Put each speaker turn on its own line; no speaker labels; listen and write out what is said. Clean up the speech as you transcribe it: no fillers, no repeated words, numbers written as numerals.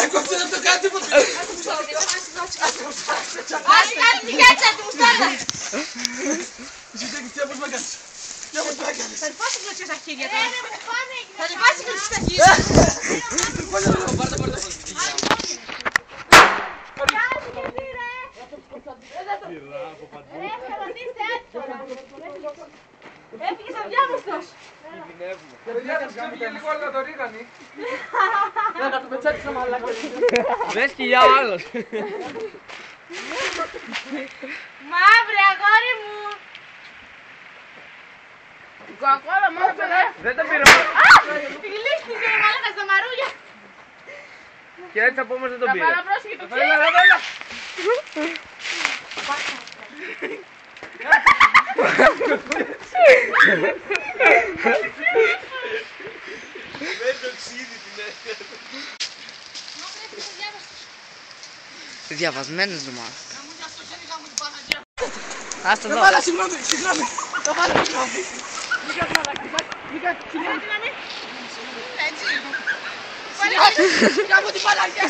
Έκοψε να το κάνει τίποτα.
Άντε κάνει την κάτσα του μουστάρδα.
Ζητέκεις τι όπως με έκανες. Τι όπως με έκανες.
Θα πάσει κλωτσιά στα χέρια τώρα. Θα πάσει κλωτσιά στα χέρια. Έφυγε σαν διάβαστος.
Λίγο όλα το ρίγανη. Να το πετσέξω μαλάκα.
Δες και για άλλος.
Μαύρη αγόρι μου.
Κοκακόλα μόνο πέρα.
Δεν το πήρε.
Τη λύστηκε η μαλάκα στα μαρούλια.
Και έτσι από όμως δεν το πήρε.
Παρά πρόσεχε το ξέρει.
Δεν το ξύδι την έκανε.
Διαβασμένος του μας.
Το
Άστο εδώ.
βάλα, συγγνώμη. Το βάλα, συγγνώμη. Μήκα, συγγνώμη.
Έτσι.
Κάμω την παλάκια.